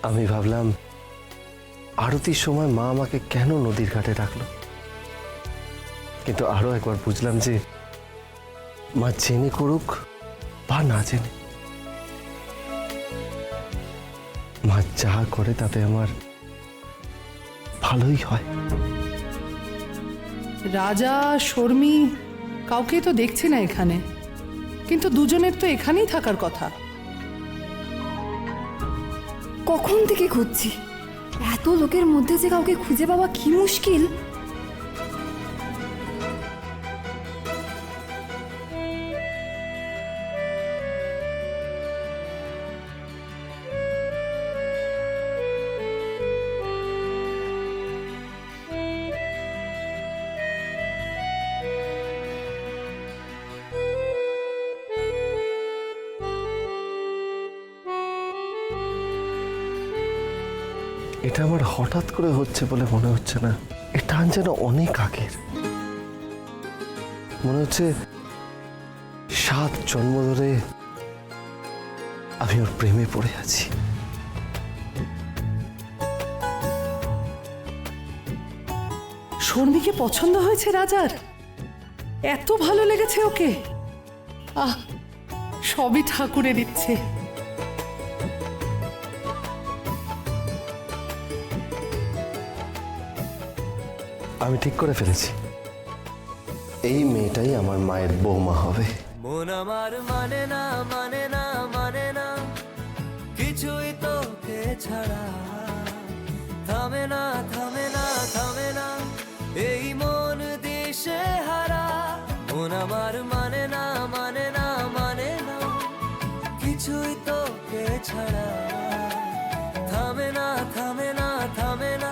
আমি ভাবলাম আরতির সময় মা আমাকে কেন নদীর ঘাটে রাখলো, কিন্তু আরো একবার বুঝলাম যে মা জেনে করুক বা না জেনে, মা যা করে তাতে আমার ভালোই হয়। রাজা শর্মী কাউকে তো দেখছি না এখানে, কিন্তু দুজনের তো এখানেই থাকার কথা। কখন থেকে খুঁজছি, এত লোকের মধ্যে যে কাউকে খুঁজে পাওয়া কি মুশকিল। এটা আমার হঠাৎ করে হচ্ছে বলে মনে হচ্ছে না, এ টান যেন অনেক আগের। মনে হচ্ছে 7 জন্ম ধরে আমি ওর প্রেমে পড়ে আছি। শর্মীকে পছন্দ হয়েছে রাজার, এত ভালো লেগেছে ওকে। আহ, সবই ঠাকুরের ইচ্ছে। আমি ঠিক করে ফেলেছি, এই মেয়েটাই আমার মায়ের বৌমা হবে। মন আমার মানে না মানে না মানে না কিছুই তোকে ছাড়া, থামে না থামে না থামে না এই মন দিশে হারা। মন আমার মানে না মানে না মানে না কিছুই তোকে ছাড়া, থামে না থামে না থামে না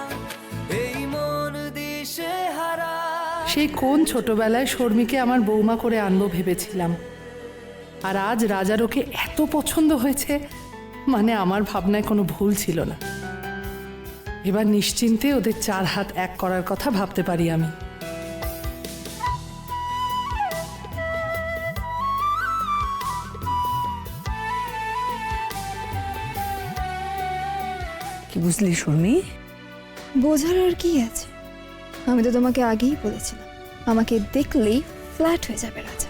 এই মন দিশে হারা। সেই কোন ছোটবেলায় শর্মীকে আমার বৌমা করে আনবো ভেবেছিলাম, আর আজ রাজার ওকে এত পছন্দ হয়েছে, মানে আমার ভাবনায় কোনো ভুল ছিল না। এবার নিশ্চিন্তে ওদের 4 হাত এক করার কথা ভাবতে পারি আমি। কি বুঝলি শর্মী? বোঝার আর কি আছে, আমি তো তোমাকে আগেই বলেছিলাম আমাকে দেখলেই ফ্ল্যাট হয়ে যাবে রাজা।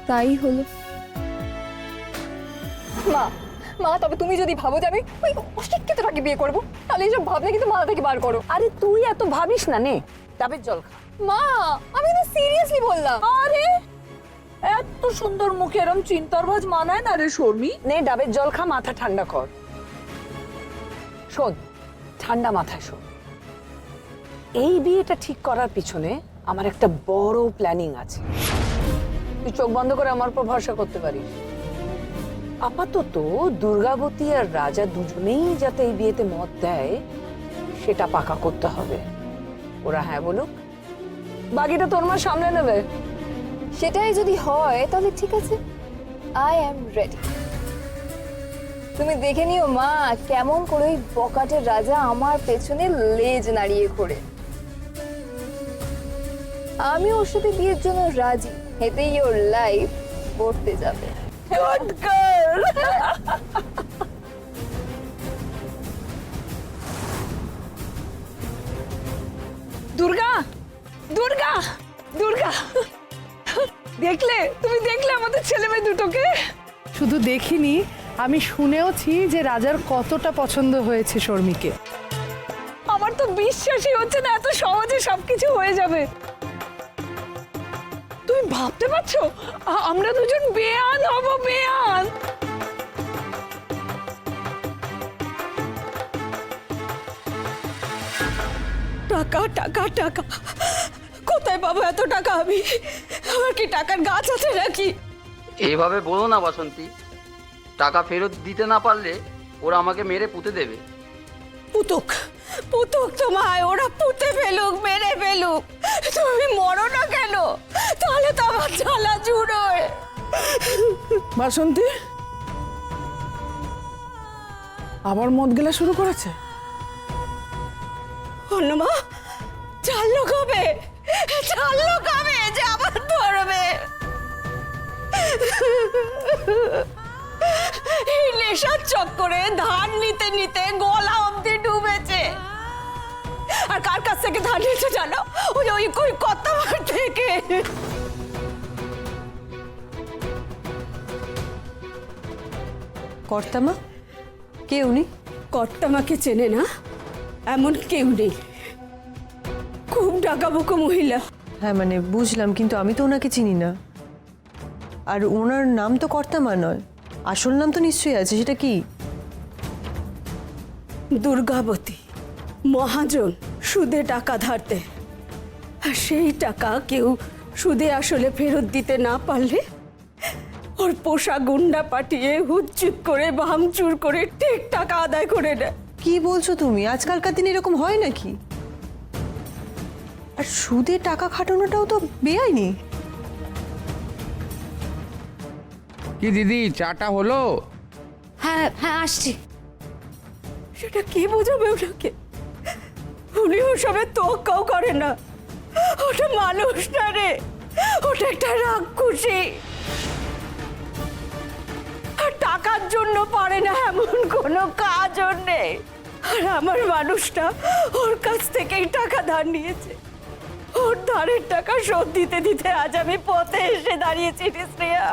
তাই হলো। মা মা তবে তুমি যদি ভাবো যে আমি ওই অশিক্ষিতটাকে বিয়ে করবো, তাহলে এইসব ভাবনা কিন্তু মাথা থেকে বার করো। আরে তুই এত ভাবিস না, নে ডাবের জল খা। মা আমি কিন্তু সিরিয়াসলি বললাম। আরে এত সুন্দর মুখে এরম চিন্তার ভাজ মানায় না রে শর্মী। নে ডাবের জল খা, মাথা ঠান্ডা কর। শোন, ঠান্ডা মাথায় শোন, এই বিয়েটা ঠিক করার পিছনে আমার একটা বড় প্ল্যানিং আছে। তুই চোখ বন্ধ করে আমার উপর ভরসা করতে পারিস। আপাতত দুর্গাবতী আর রাজা দুজনেই যাতে এই বিয়েতে মত দেয় সেটা পাকা করতে হবে। ওরা হ্যাঁ বলুক, বাকিটা তোর মা সামলে নেবে। সেটাই যদি হয় তাহলে ঠিক আছে, আই অ্যাম রেডি। তুমি দেখে নিও মা কেমন করে ওই বকাটের রাজা আমার পেছনে লেজ নাড়িয়ে ঘোরে। আমি ওর সাথে বিয়ের জন্য রাজি, এতেই ওর লাইফ পড়তে যাবে। Good girl. দুর্গা দুর্গা দুর্গা, দেখলে তুমি দেখলে আমাদের ছেলে মেয়ে দুটোকে? শুধু দেখিনি, আমি শুনেওছি যে রাজার কতটা পছন্দ হয়েছে শর্মীকে। আমার তো বিশ্বাসই হচ্ছে না এত সহজে সবকিছু হয়ে যাবে। তুমি ভাবতে পারছো আমরা দুজন বেয়ান হব, বেয়ান। টাকা টাকা টাকা, কোথায় পাবো এত টাকা? আমি আমার কি টাকার গাছ আছে নাকি? এইভাবে বলো না বাসন্তী, টাকা ফেরত দিতে না পারলে ওরা আমাকে মেরে পুঁতে দেবে। পুতুক পুতুক তোমায়, ওরা পুঁতে ফেলুক, মেরে ফেলুক, তুমি মরো না কেন? তাহলে তো আমার জ্বালা জুড়োয়। বাসন্তী আবার মদ গেলা শুরু করেছে। অন্যমা ছাড়লো কবে? ছাড়লো কবে যে আবার ধরবে? এই নেশার চক্করে ধার নিতে নিতে গলা অবধি ডুবেছে। আর কার কাছ থেকে ধার নিয়েছে জানো? ওই ওই ওই কর্তামার থেকে। কর্তামা কে উনি? কর্তামাকে চেনে না এমন কেউ নেই। খুব ডাকাবুকো মহিলা। হ্যাঁ মানে বুঝলাম, কিন্তু আমি তো ওনাকে চিনি না। আর ওনার নাম তো কর্তামা নয়, আসল নাম তো নিশ্চয়ই আছে, সেটা কি? দুর্গাবতী, মহাজন, সুদে টাকা ধার দেয়। আর সেই টাকা কেউ সুদে আসলে ফেরত দিতে না পারলে ওর পোষা গুন্ডা পাঠিয়ে হুজ্জুত করে ভাঙচুর করে ঠিক টাকা আদায় করে নেয়। কি বলছো তুমি? আজকালকার দিনে এরকম হয় নাকি? আর সুদে টাকা খাটানোটাও তো বেআইনি। কি দিদি, চাটা হলো? হ্যাঁ হ্যাঁ আসছি। সেটা কে বোঝাবে ওনাকে? উনি ওসবে তোকাও করে না। ওটা মানুষ না রে, ওটা একটা রাক্ষসী। আর টাকার জন্য পারে না এমন কোনো কাজও নেই। আর আমার মানুষটা ওর কাছ থেকেই টাকা ধার নিয়েছে। ওর ধারের টাকা শোধ দিতে দিতে আজ আমি পথে এসে দাঁড়িয়েছি রে শ্রেয়া।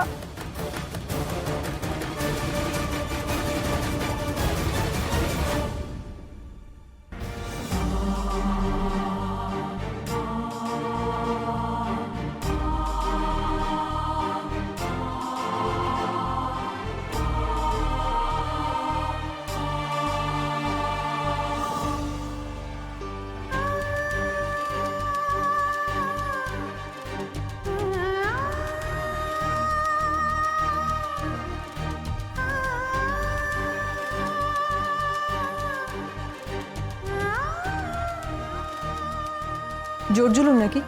জোর জুলুম নাকি?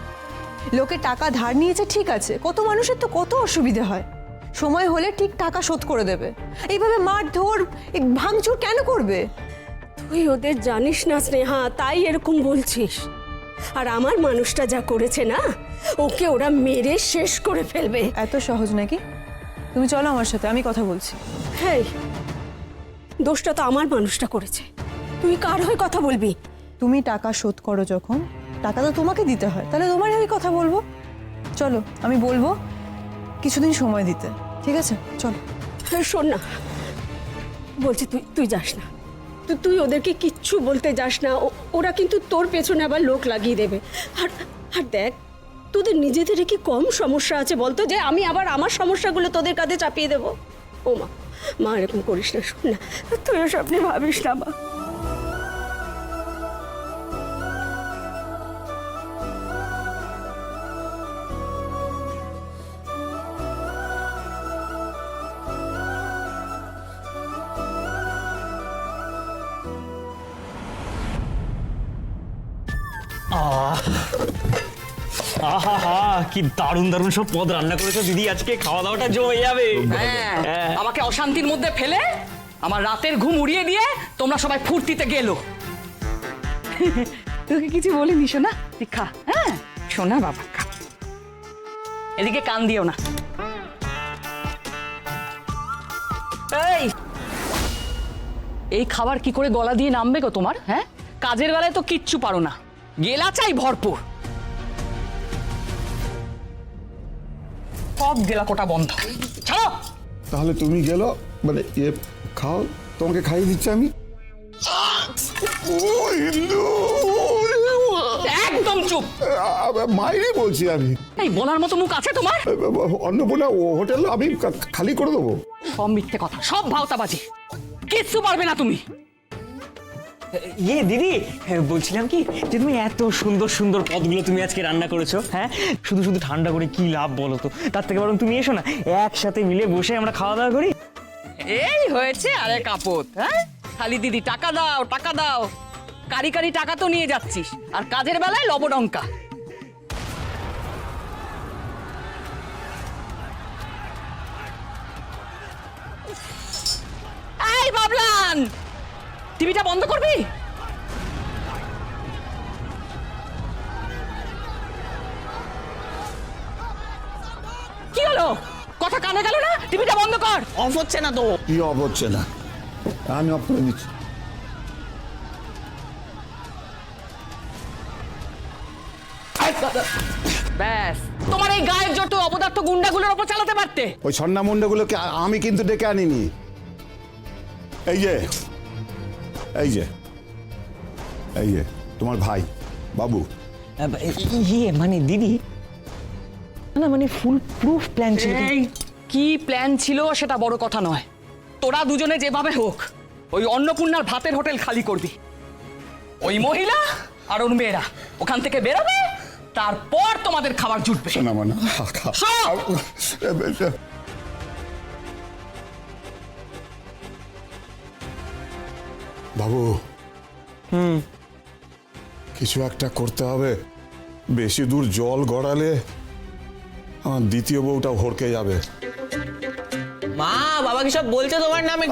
লোকে টাকা ধার নিয়েছে ঠিক আছে, কত মানুষের তো কত অসুবিধা হয়। সময় হলে ঠিক টাকা শোধ করে দেবে। এইভাবে মারধর ভাঙচুর কেন করবে? তুই ওদের জানিস না স্নেহা, তাই এরকম বলছিস। আর আমার মানুষটা যা করেছে না, ওকে ওরা মেরে শেষ করে ফেলবে। এত সহজ নাকি? তুমি চলো আমার সাথে, আমি কথা বলছি। হ্যাঁ, দোষটা তো আমার মানুষটা করেছে। তুই কার হয়ে কথা বলবি? তুমি টাকা শোধ করো যখন, টাকা তো তোমাকে দিতে হয়, তাহলে তোমার আমি কথা বলবো। চলো, আমি বলবো কিছুদিন সময় দিতে, ঠিক আছে? চলো। শোন না, বলছি তুই তুই যাস না। তুই ওদেরকে কিচ্ছু বলতে যাস না। ওরা কিন্তু তোর পেছনে আবার লোক লাগিয়ে দেবে। আর আর দেখ, তোদের নিজেদের কি কম সমস্যা আছে বলতো, যে আমি আবার আমার সমস্যাগুলো তোদের কাঁধে চাপিয়ে দেবো? ও মা, মা এরকম করিস না। শোন না, তুই ওসব নিয়ে ভাবিস না মা। আহা হা, কি দারুণ দারুণ সব পদ রান্না করেছো দিদি, আজকে খাওয়া দাওয়াটা জমে যাবে। হ্যাঁ, আমাকে অশান্তির মধ্যে ফেলে আমার রাতের ঘুম উড়িয়ে দিয়ে তোমরা সবাই ফুর্তিতে গেলো। তোকে কিছু বলিনি সোনা, তুই খা। হ্যাঁ সোনা বাবা, খা। এদিকে কান দিও না। এই খাবার কি করে গলা দিয়ে নামবে গো তোমার? হ্যাঁ, কাজের বেলায় তো কিচ্ছু পারো না, গেলা চাই ভরপুর। সব গেলা কোটা বন্ধ, ছাড়ো। তাহলে তুমি গেলো মানে খাও, তোমাকে খাইয়ে দিচ্ছি আমি। একদম চুপ। মাইরে বলছি আমি। এই বলার মতো মুখ আছে তোমার? অন্নপূর্ণা হোটেল আমি খালি করে দেবো। সব মিথ্যে কথা, সব ভাওতাবাজি, কিচ্ছু পারবে না তুমি। ইয়ে দিদি, বলছিলাম কি যে তুমি এত সুন্দর সুন্দর পদগুলো তুমি আজকে রান্না করেছো, হ্যাঁ শুধু শুধু ঠান্ডা করে কি লাভ বলো তো? তার থেকে বরং তুমি এসো না, একসাথে মিলে বসে আমরা খাওয়া দাওয়া করি। এই হয়েছে আরে কাপত। হ্যাঁ, খালি দিদি টাকা দাও টাকা দাও, কারি কারি টাকা তো নিয়ে যাচ্ছিস, আর কাজের বেলায় লবডঙ্কা। এই বাবলান, টিভিটা বন্ধ করবি? কি হলো? কথা কানে গেল না? টিভিটা বন্ধ কর। অফ হচ্ছে না তো। কি অফ হচ্ছে না? আমি অফ করে দিচ্ছি। ব্যাস, তোমার এই গায়ের যত অপদার্থ গুন্ডাগুলোর ওপর চালাতে পারতে। ওই সন্না মুন্ডাগুলোকে আমি কিন্তু ডেকে আনিনি। এই যে এই যে এই যে তোমার ভাই বাবু। ইয়ে মানে দিদি, না মানে ফুল প্রুফ প্ল্যান ছিল। এই কি প্ল্যান ছিল সেটা বড় কথা নয়, তোরা দুজনে যেভাবে হোক ওই অন্নপূর্ণার ভাতের হোটেল খালি করবি। ওই মহিলা আর ওর মেয়েরা ওখান থেকে বেরোবে, তারপর তোমাদের খাবার জুটবে। না মানে বাবু, কিছু একটা করতে হবে। বেশি দূর জল গড়ালে আমার দ্বিতীয় বউটা ভরকে যাবে। মা বাবা কি সব বলছে তোমার নামে?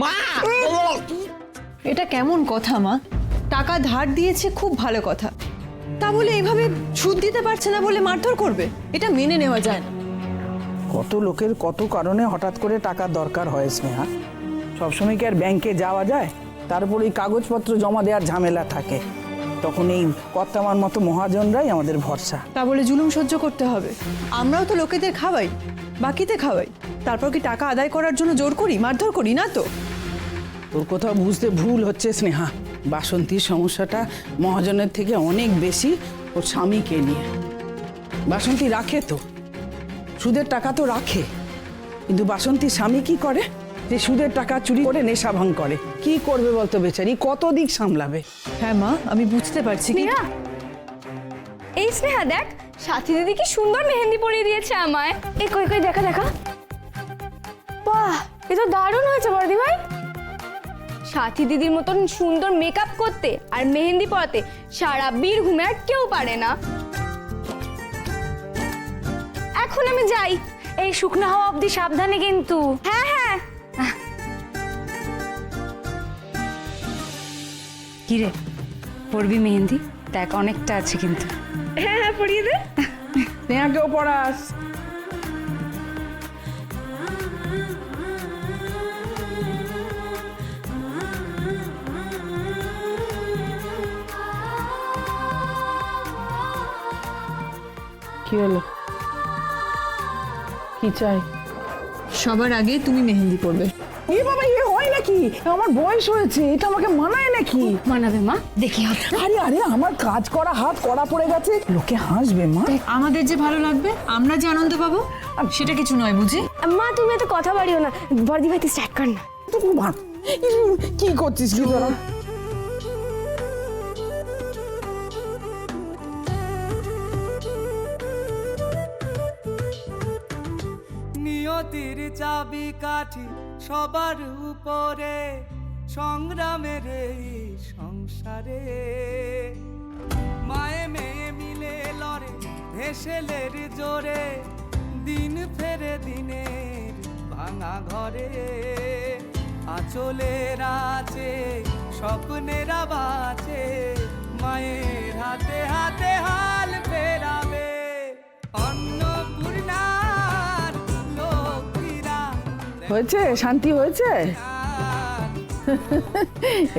মা, এটা কেমন কথা মা? টাকা ধার দিয়েছে খুব ভালো কথা, তা বলে এইভাবে সুদ দিতে পারছে না বলে মারধর করবে? এটা মেনে নেওয়া যায় না। কত লোকের কত কারণে হঠাৎ করে টাকার দরকার হয় স্নেহা। সবসময় কি আর ব্যাংকে যাওয়া যায়? তারপর এই কাগজপত্র জমা দেওয়ার ঝামেলা থাকে, তখন এই কর্তামার মতো মহাজনরাই আমাদের ভরসা। তা বলে জুলুম সহ্য করতে হবে? আমরাও তো লোকেদের খাওয়াই, বাকিতে খাওয়াই, তারপর কি টাকা আদায় করার জন্য জোর করি, মারধর করি না তো? তোর কোথাও বুঝতে ভুল হচ্ছে স্নেহা। বাসন্তীর সমস্যাটা মহাজনের থেকে অনেক বেশি ওর স্বামীকে নিয়ে। বাসন্তী রাখে তো, সুদের টাকা তো রাখে, কিন্তু বাসন্তীর স্বামী কি করে? যে সুদের টাকা চুরি করে নেশা ভাঙ করে। কি করবে বলতো বেচারি, কত দিক সামলাবে? হ্যাঁ মা, আমি বুঝতে পারছি। স্নেহা, এই স্নেহা দেখ, সাথী দিদি কি সুন্দর মেহেন্দি পরিয়ে দিয়েছে আমায়। এই কই কই দেখা দেখা। বাহ, এ তো দারুণ হয়েছে বর্দি ভাই। সাথী দিদির মতন সুন্দর মেকআপ করতে আর মেহেন্দি পরাতে সারা বীরভূমে আর কেউ পারে না। এখন আমি যাই। এই শুকনো হওয়া অবধি সাবধানে কিন্তু। হ্যাঁ হ্যাঁ। কিরে, পড়বি মেহেন্দি? দেখ অনেকটা আছে কিন্তু। হ্যাঁ হ্যাঁ, পরিয়ে দে। স্নেহাকেও পড়াস। কি হলো? কি চাই? সবার আগে তুমি মেহেন্দি পরবে। এ বাবা, এ হয় নাকি? আমার বয়স হয়েছে, এটা আমাকে মানায় নাকি? মানাবে মা, দেখি হবে। আরে আরে, আমার কাজ করা হাত কড়া পড়ে গেছে, লোকে হাসবে মা। আমাদের যে ভালো লাগবে, আমরা যে আনন্দ পাবো, সেটা কিছু নয় বুঝি? মা তুমি এত কথা বাড়িও না, বর্দি ভাই তুই স্টার্ট কর না। কি করছিস কি তোরা? নিয়তির চাবি কাঠি সবার উপরে, সংগ্রামের এই সংসারে মায়ে মেয়ে মিলে লড়ে হেসেলের জোরে, দিন ফেরে দিনের ভাঙা ঘরে, আঁচলের আছে স্বপ্নেরা বাঁচে, মায়ের হাতে হাতে হাল ফেরাবে অন্নপূর্ণার লক্ষ্মীরা। হয়েছে? শান্তি হয়েছে?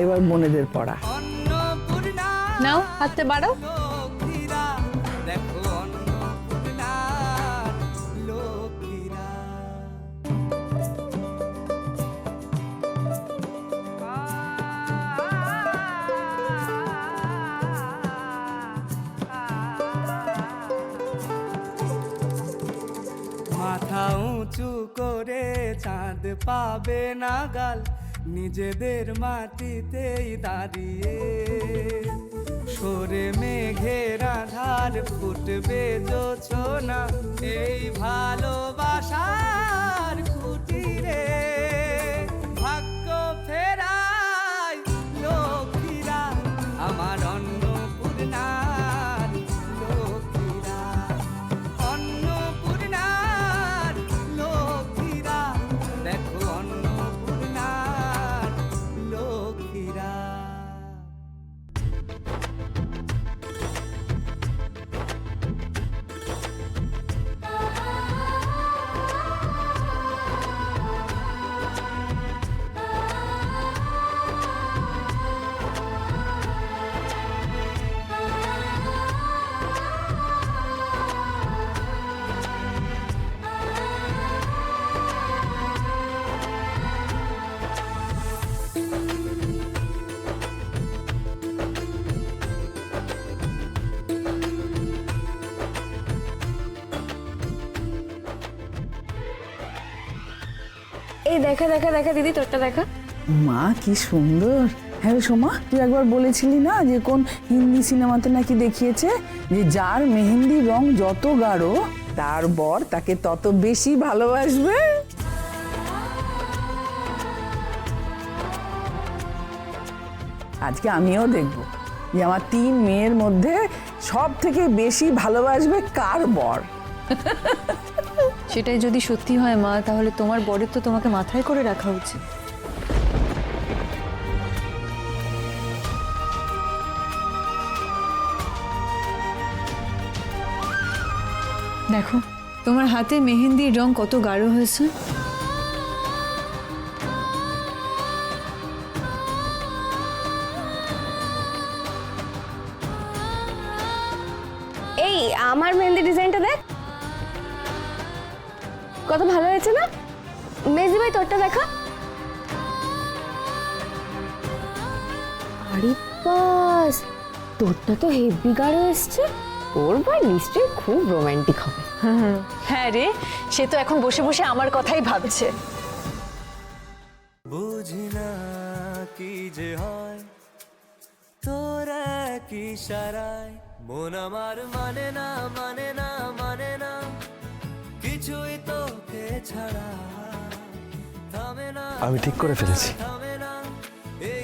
এবার মনেদের পড়া। অন্নপূর্ণা নাও, হাতে বাড়াও। লক্ষ্মীরা, দেখো অন্নপূর্ণার লক্ষ্মীরা। মাথা উঁচু করে চাঁদ পাবে না গাল, নিজেদের মাটিতেই দাঁড়িয়ে সরে মেঘের আধার ফুটবে জোছনা, এই ভালোবাসার কুটিরে ভাগ্য ফেরায় লক্ষ্মীরা, আমার অন্নপূর্ণার লক্ষ্মীরা, অন্নপূর্ণার লক্ষ্মীরা, দেখো অন্নপূর্ণার লক্ষ্মীরা। এই দেখা দেখা দেখা দিদি তোরটা দেখা। মা কি সুন্দর। হ্যাঁ রে সোমা, তুই একবার বলেছিলি না যে কোন হিন্দি সিনেমাতে নাকি দেখিয়েছে যে যার মেহেন্দির রং যত গাঢ় তার বর তাকে তত বেশি ভালোবাসবে। আজকে আমিও দেখব যে আমার 3 মেয়ের মধ্যে সব থেকে বেশি ভালোবাসবে কার বর। সেটাই যদি সত্যি হয় মা, তাহলে তোমার বরের তো তোমাকে মাথায় করে রাখা উচিত। দেখো তোমার হাতে মেহেন্দির রং কত গাঢ় হয়েছে। এই আমার মেহেন্দি ডিজাইনটা দেখ, কত ভালো হয়েছে না? মেজি ভাই তোরটা দেখা। আরে বাস, তোরটা তো হেভি গাঢ় এসছে। তোর ভাই নিশ্চয়ই খুব রোমান্টিক হবে। হ্যাঁ রে, সে তো এখন বসে বসে আমার কথাই ভাবছে। বুঝি না কি যে হয় তোর এক ইশারায়, মন আমার মানে না মানে না মানে না, কিছুই তোকে ছাড়া থামে না। আমি ঠিক করে ফেলেছি, থামে না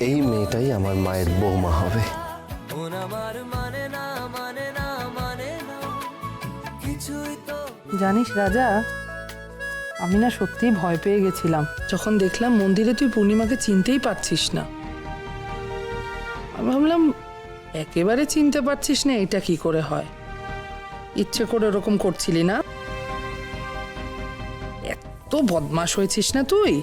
এই মেয়েটাই আমার মায়ের বৌমা হবে। মন আমার মানে না মানে না মানে না, কিছুই তো। জানিস রাজা, আমি না সত্যিই ভয় পেয়ে গেছিলাম যখন দেখলাম মন্দিরে তুই পূর্ণিমাকে চিনতেই পারছিস না। আমি ভাবলাম একেবারে চিনতে পারছিস না, এটা কি করে হয়? ইচ্ছে করে ওরকম করছিলি না? এত বদমাশ হয়েছিস না তুই।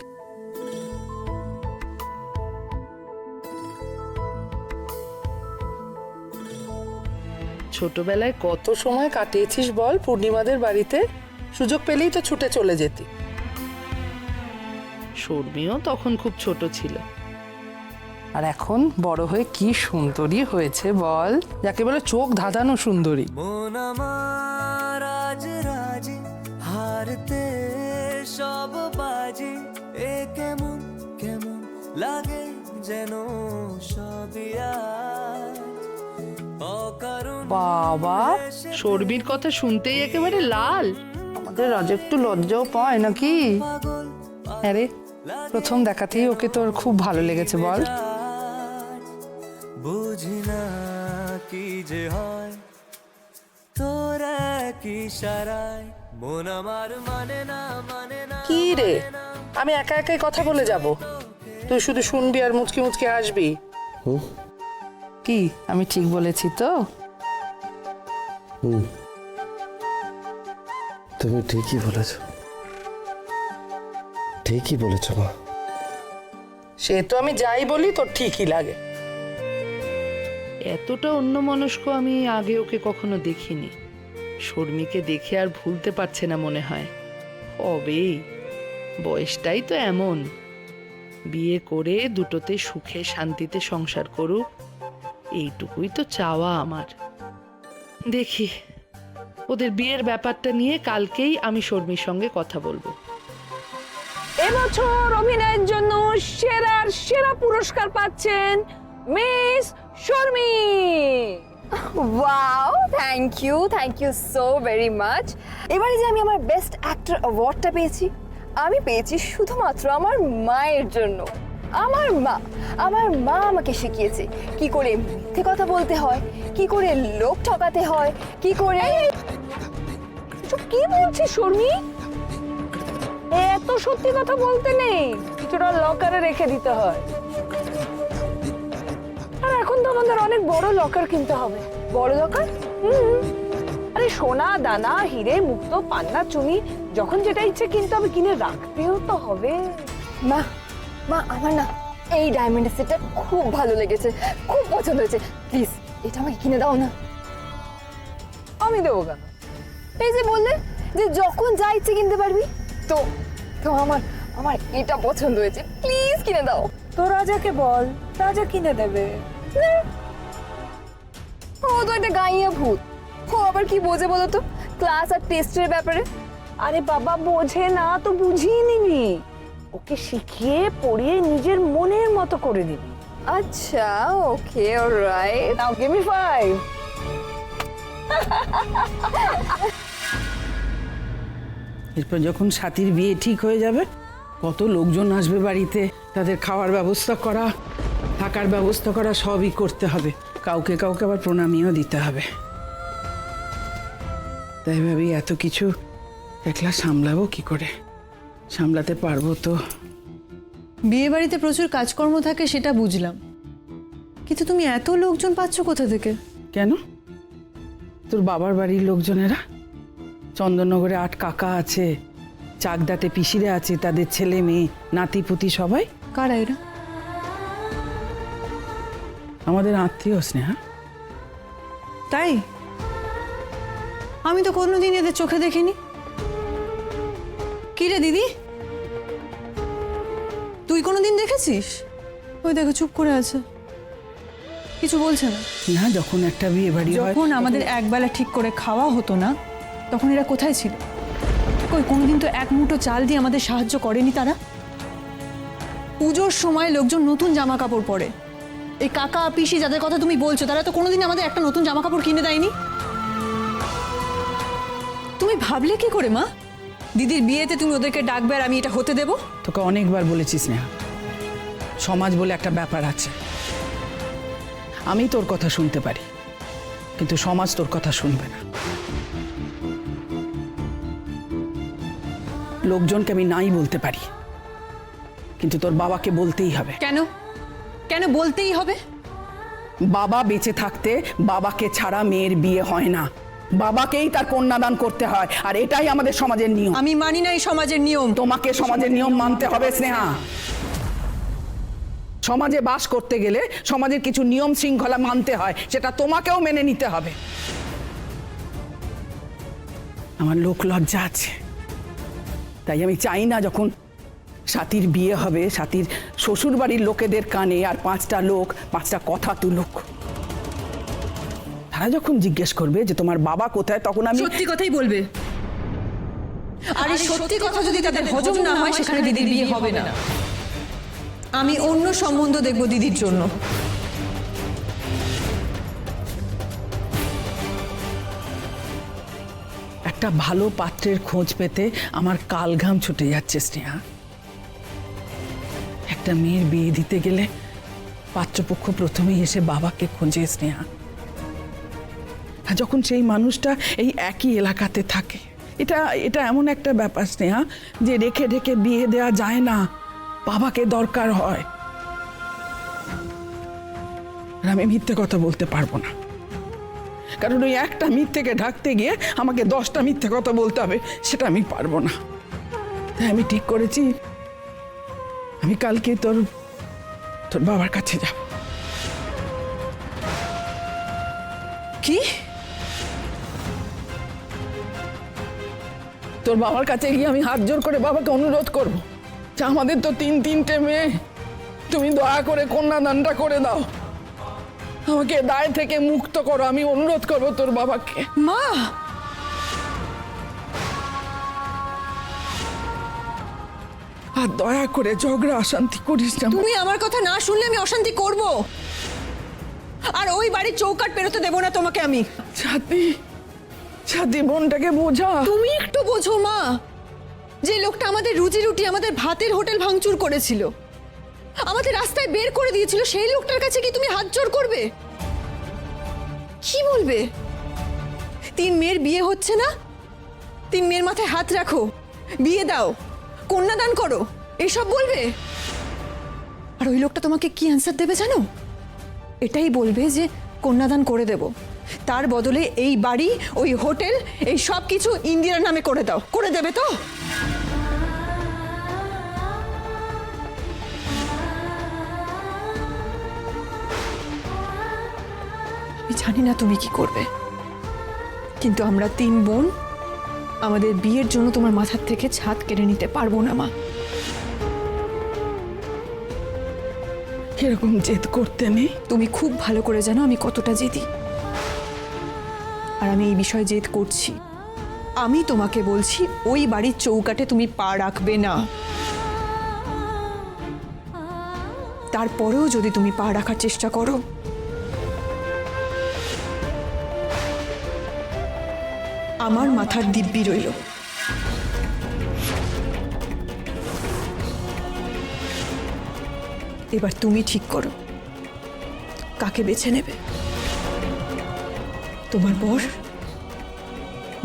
ছোটবেলায় কত সময় কাটিয়েছিস বল পূর্ণিমাদের বাড়িতে? সুযোগ পেলেই তো ছুটে চলে যেতি। শর্মিও তখন খুব ছোট ছিল, আর এখন বড় হয়ে কি সুন্দরী হয়েছে বল, যাকে বলে চোখ ধাঁধানো সুন্দরী। মন আমার আজ রাজি, হারতে সব বাজি, এ কেমন কেমন লাগে যেন সবই আজ অকারণ। বাবা, শর্মির কথা শুনতেই একেবারে লাল। আমাদের রাজা একটু লজ্জাও পায় নাকি? হ্যাঁ রে, প্রথম দেখাতেই ওকে তোর খুব ভালো লেগেছে বল? বুঝি না কি যে হয় তোর এক ইশারায়, মন আমার মানে না মানে না। কি রে, আমি একা একাই কথা বলে যাব, তুই শুধু শুনবি আর মুচকি মুচকি আসবি? কি আমি ঠিক বলেছি তো? তুমি ঠিকই বলেছ, ঠিকই বলেছ মা। সে তো আমি যাই বলি তোর ঠিকই লাগে। এতটা অন্যমনস্ক আমি আগে ওকে কখনো দেখিনি। শর্মিকে দেখে আর ভুলতে পারছে না মনে হয়। হবেই, বয়সটাই তো এমন। বিয়ে করে দুটোতে সুখে শান্তিতে সংসার করুক, এইটুকুই তো চাওয়া আমার। দেখি, ওদের বিয়ের ব্যাপারটা নিয়ে কালকেই আমি শর্মির সঙ্গে কথা বলবো। এবছর অভিনয়ের জন্য সেরার সেরা পুরস্কার পাচ্ছেন miss Sharmi. Wow, thank you so very much. এবারে যে আমি আমার বেস্ট অ্যাক্টর অ্যাওয়ার্ডটা পেয়েছি, আমি পেয়েছি শুধুমাত্র আমার মায়ের জন্য। আমার মা আমাকে শিখিয়েছে কি করে মিথ্যে কথা বলতে হয়, কি করে লোক ঠকাতে হয়, কি করে। কি বলছিস শর্মি? এত সত্যি কথা বলতে নেই, কিছুটা লকারে রেখে দিতে হয়। আর এখন তো আমাদের অনেক বড় লকার কিনতে হবে। বড় দরকার? আরে সোনা দানা হিরে মুক্ত পান্না চুনি যখন যেটা ইচ্ছে কিনতে হবে, কিনে রাখতেও তো হবে। মা আমার না এই ডায়মন্ডের সেটটা খুব ভালো লেগেছে, খুব পছন্দ হয়েছে। প্লিজ এটা আমাকে কিনে দাও না। আমি দেবো কেন? এই যে বললে যে যখন যা ইচ্ছে কিনতে পারবি, তো তো আমার এটা পছন্দ হয়েছে, প্লিজ কিনে দাও। তো রাজাকে বল, রাজা কিনে দেবে। ও তো একটা গাইয়া ভূত, ও আবার কি বোঝে বলো তো ক্লাস আর টেস্টের ব্যাপারে। আরে বাবা, বোঝে না তো বুঝিয়ে নিবি। ওকে শিখিয়ে পড়িয়ে নিজের মনের মতো করে দিবি। আচ্ছা ওকে অলরাইট। নাও গিভ মি 5। এরপর যখন সাথীর বিয়ে ঠিক হয়ে যাবে, কত লোকজন আসবে বাড়িতে, তাদের খাওয়ার ব্যবস্থা করা, থাকার ব্যবস্থা করা, সবই করতে হবে। কাউকে কাউকে আবার প্রণামীও দিতে হবে। তাই ভাবি এত কিছু একলা সামলাবো কি করে? সামলাতে পারবো তো? বিয়ে বাড়িতে প্রচুর কাজকর্ম থাকে সেটা বুঝলাম, কিন্তু তুমি এত লোকজন পাচ্ছ কোথা থেকে? কেন? তোর বাবার বাড়ির লোকজনেরা, চন্দননগরে 8 কাকা আছে, চাকদাতে পিসিরে আছে, তাদের ছেলে মেয়ে নাতিপুতি সবাই। কারা এরা? আমাদের আত্মীয় স্নেহা। তাই? আমি তো কোনোদিন এদের চোখে দেখিনি। কি রে দিদি, তুই কোনোদিন দেখেছিস? ওই দেখো চুপ করে আছে, কিছু বলছে না। না, যখন একটা বিয়ে বাড়ি হয়, যখন আমাদের একবেলা ঠিক করে খাওয়া হতো না, তখন এরা কোথায় ছিল? কই কোনোদিন তো এক মুঠো চাল দিয়ে আমাদের সাহায্য করেনি তারা। পুজোর সময় লোকজন নতুন জামা কাপড় পরে, এই কাকা পিসি যাদের কথা তুমি বলছো তারা তো কোনোদিন আমাদের একটা নতুন জামা কাপড় কিনে দেয়নি। তুমি ভাবলে কি করে মা, দিদির বিয়েতে তুমি ওদেরকে ডাকবে আর আমি এটা হতে দেব? তোকে অনেকবার বলেছিস না, সমাজ বলে একটা ব্যাপার আছে। আমি তোর কথা শুনতে পারি, কিন্তু সমাজ তোর কথা শুনবে না। লোকজনকে আমি নাই বলতে পারি, কিন্তু তোর বাবাকে বলতেই হবে। কেন? কেন বলতেই হবে? বাবা বেঁচে থাকতে বাবাকে ছাড়া মেয়ের বিয়ে হয় না, বাবাকেই তার কন্যাদান করতে হয়, আর এটাই আমাদের সমাজের নিয়ম। আমি মানি না এই সমাজের নিয়ম। তোমাকে সমাজের নিয়ম মানতে হবে স্নেহা। সমাজে বাস করতে গেলে সমাজের কিছু নিয়ম শৃঙ্খলা মানতে হয়, সেটা তোমাকেও মেনে নিতে হবে। আমার লোক লজ্জা আছে, তাই আমি চাই না যখন সাথীর বিয়ে হবে, সাথীর শ্বশুর বাড়ির লোকেদের কানে আর 5টা লোক 5টা কথা তুলুক। তারা যখন জিজ্ঞেস করবে যে তোমার বাবা কোথায়, তখন আমি সত্যি কথাই বলবে। আর এই সত্যি কথা যদি তাদের হজম না হয়, সেখানে দিদির বিয়ে হবে না। আমি অন্য সম্বন্ধ দেখব দিদির জন্য। একটা ভালো পাত্রের খোঁজ পেতে আমার কালঘাম ছুটে যাচ্ছে স্নেহা। একটা মেয়ের বিয়ে দিতে গেলে পাত্রপক্ষ প্রথমেই এসে বাবাকে খোঁজে স্নেহা। আর যখন সেই মানুষটা এই একই এলাকাতে থাকে, এটা এমন একটা ব্যাপার স্নেহা যে রেখে রেখে বিয়ে দেওয়া যায় না, বাবাকে দরকার হয়। আর আমি মিথ্যে কথা বলতে পারবো না, কারণ ওই একটা মিথ্যেকে ঢাকতে গিয়ে আমাকে 10টা মিথ্যে কথা বলতে হবে, সেটা আমি পারবো না। তাই আমি ঠিক করেছি, আমি কালকে তোর বাবার কাছে যাব। কি? তোর বাবার কাছে গিয়ে আমি হাত জোর করে বাবাকে অনুরোধ করব যে আমাদের তো 3-3টে মেয়ে, তুমি দয়া করে কন্যাদানটা করে দাও, আমাকে দায় থেকে মুক্ত করো। আমি অনুরোধ করবো তোর বাবাকে। মা, আর দয়া করে ঝগড়া অশান্তি করিস না। তুমি আমার কথা না শুনলে আমি অশান্তি করব, আর ওই বাড়ির চৌকাট পেরোতে দেবো না তোমাকে আমি। ছাতি বোনটাকে বোঝা। তুমি একটু বোঝো মা, যে লোকটা আমাদের রুজি রুটি, আমাদের ভাতের হোটেল ভাঙচুর করেছিল, আমাদের রাস্তায় বের করে দিয়েছিল, সেই লোকটার কাছে কি তুমি হাত জোড় করবে? কি বলবে? 3 মেয়ের বিয়ে হচ্ছে না, 3 মেয়ের মাথায় হাত রাখো, বিয়ে দাও, কন্যাদান করো, এসব বলবে? আর ওই লোকটা তোমাকে কি অ্যান্সার দেবে জানো? এটাই বলবে যে কন্যাদান করে দেব, তার বদলে এই বাড়ি, ওই হোটেল, এই সব কিছু ইন্দিরার নামে করে দাও। করে দেবে তো? আমি জানি না তুমি কি করবে, কিন্তু আমরা 3 বোন আমাদের বিয়ের জন্য তোমার মাথার থেকে ছাদ কেড়ে নিতে পারবো না মা। এরকম জেদ করতে নেই। তুমি খুব ভালো করে জানো আমি কতটা জেদি, আর আমি এই বিষয়ে জেদ করছি। আমি তোমাকে বলছি, ওই বাড়ির চৌকাটে তুমি পা রাখবে না। তারপরেও যদি তুমি পা রাখার চেষ্টা করো, আমার মাথার দিব্যি রইল। এবার তুমি ঠিক করো কাকে বেছে নেবে, তোমার বর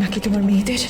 নাকি তোমার মেয়েদের।